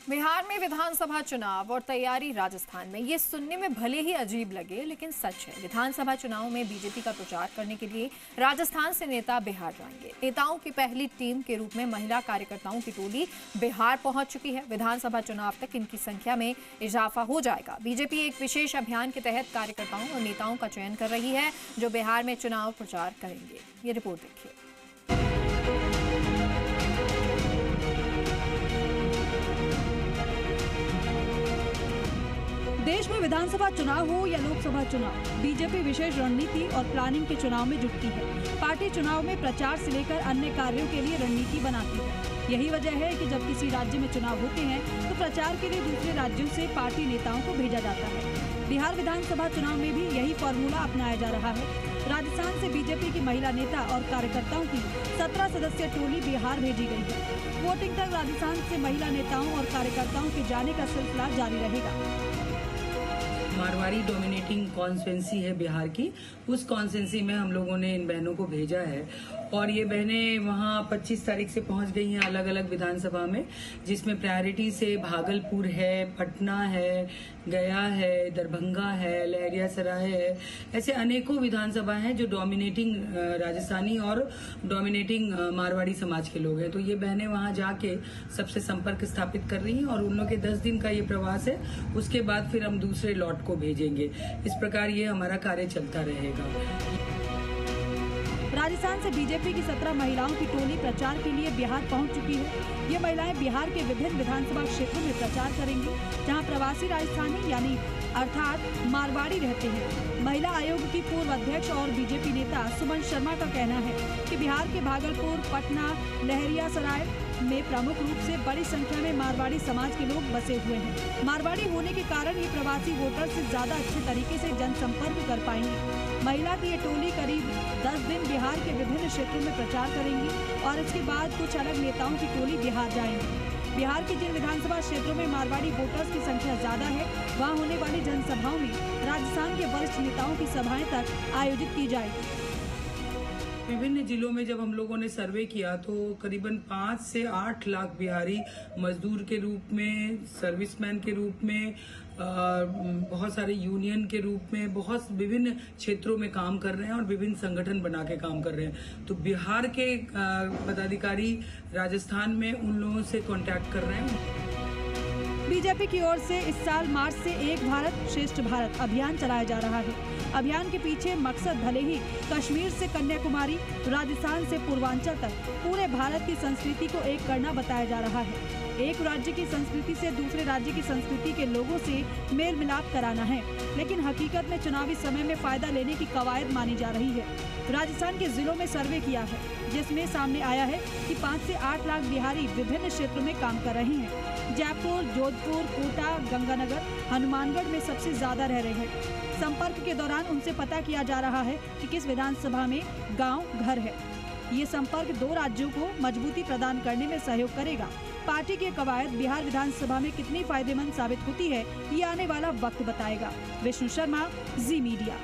बिहार में विधानसभा चुनाव और तैयारी राजस्थान में, ये सुनने में भले ही अजीब लगे लेकिन सच है। विधानसभा चुनाव में बीजेपी का प्रचार करने के लिए राजस्थान से नेता बिहार जाएंगे। नेताओं की पहली टीम के रूप में महिला कार्यकर्ताओं की टोली बिहार पहुंच चुकी है। विधानसभा चुनाव तक इनकी संख्या में इजाफा हो जाएगा। बीजेपी एक विशेष अभियान के तहत कार्यकर्ताओं और नेताओं का चयन कर रही है जो बिहार में चुनाव प्रचार करेंगे। ये रिपोर्ट देखिए। देश में विधानसभा चुनाव हो या लोकसभा चुनाव, बीजेपी विशेष रणनीति और प्लानिंग के चुनाव में जुटती है। पार्टी चुनाव में प्रचार से लेकर अन्य कार्यों के लिए रणनीति बनाती है। यही वजह है कि जब किसी राज्य में चुनाव होते हैं तो प्रचार के लिए दूसरे राज्यों से पार्टी नेताओं को भेजा जाता है। बिहार विधानसभा चुनाव में भी यही फॉर्मूला अपनाया जा रहा है। राजस्थान से बीजेपी की महिला नेता और कार्यकर्ताओं की 17 सदस्यीय टोली बिहार भेजी गई है। वोटिंग तक राजस्थान से महिला नेताओं और कार्यकर्ताओं के जाने का सिलसिला जारी रहेगा। मारवाड़ी डोमिनेटिंग कॉन्स्टिट्यूंसी है बिहार की, उस कॉन्स्टिट्यूंसी में हम लोगों ने इन बहनों को भेजा है और ये बहनें वहाँ 25 तारीख से पहुँच गई हैं अलग अलग विधानसभा में, जिसमें प्रायोरिटी से भागलपुर है, पटना है, गया है, दरभंगा है, लहरियासराय है। ऐसे अनेकों विधानसभा हैं जो डोमिनेटिंग राजस्थानी और डोमिनेटिंग मारवाड़ी समाज के लोग हैं। तो ये बहनें वहाँ जाके सबसे संपर्क स्थापित कर रही हैं और उन लोग के 10 दिन का ये प्रवास है। उसके बाद फिर हम दूसरे लॉट को भेजेंगे। इस प्रकार ये हमारा कार्य चलता रहेगा। राजस्थान से बीजेपी की 17 महिलाओं की टोली प्रचार के लिए बिहार पहुंच चुकी है। ये महिलाएं बिहार के विभिन्न विधानसभा क्षेत्रों में प्रचार करेंगी जहां प्रवासी राजस्थानी यानी अर्थात मारवाड़ी रहते हैं। महिला आयोग की पूर्व अध्यक्ष और बीजेपी नेता सुमन शर्मा का कहना है कि बिहार के भागलपुर, पटना, लहरियासराय में प्रमुख रूप से बड़ी संख्या में मारवाड़ी समाज के लोग बसे हुए हैं। मारवाड़ी होने के कारण ये प्रवासी वोटर से ज्यादा अच्छे तरीके से जनसंपर्क कर पाएंगे। महिला की ये टोली करीब 10 दिन बिहार के विभिन्न क्षेत्रों में प्रचार करेंगी और इसके बाद कुछ अलग नेताओं की टोली बिहार जाएंगी। बिहार के जिन विधानसभा क्षेत्रों में मारवाड़ी वोटर्स की संख्या ज्यादा है, वहां होने वाली जनसभाओं में राजस्थान के वरिष्ठ नेताओं की सभाएं तक आयोजित की जाएगी। विभिन्न जिलों में जब हम लोगों ने सर्वे किया तो करीबन 5 से 8 लाख बिहारी मजदूर के रूप में, सर्विसमैन के रूप में, बहुत सारे यूनियन के रूप में, बहुत विभिन्न क्षेत्रों में काम कर रहे हैं और विभिन्न संगठन बना के काम कर रहे हैं। तो बिहार के पदाधिकारी राजस्थान में उन लोगों से कांटेक्ट कर रहे हैं। बीजेपी की ओर से इस साल मार्च से एक भारत श्रेष्ठ भारत अभियान चलाया जा रहा है। अभियान के पीछे मकसद भले ही कश्मीर से कन्याकुमारी, राजस्थान से पूर्वांचल तक पूरे भारत की संस्कृति को एक करना बताया जा रहा है। एक राज्य की संस्कृति से दूसरे राज्य की संस्कृति के लोगों से मेल मिलाप कराना है, लेकिन हकीकत में चुनावी समय में फायदा लेने की कवायद मानी जा रही है। राजस्थान के जिलों में सर्वे किया है जिसमें सामने आया है कि 5 से 8 लाख बिहारी विभिन्न क्षेत्रों में काम कर रहे हैं। जयपुर, जोधपुर, कोटा, गंगानगर, हनुमानगढ़ में सबसे ज्यादा रह रहे हैं। संपर्क के दौरान उनसे पता किया जा रहा है कि किस विधानसभा में गांव घर है। ये संपर्क 2 राज्यों को मजबूती प्रदान करने में सहयोग करेगा। पार्टी की कवायद बिहार विधानसभा में कितनी फायदेमंद साबित होती है, ये आने वाला वक्त बताएगा। विष्णु शर्मा, जी मीडिया।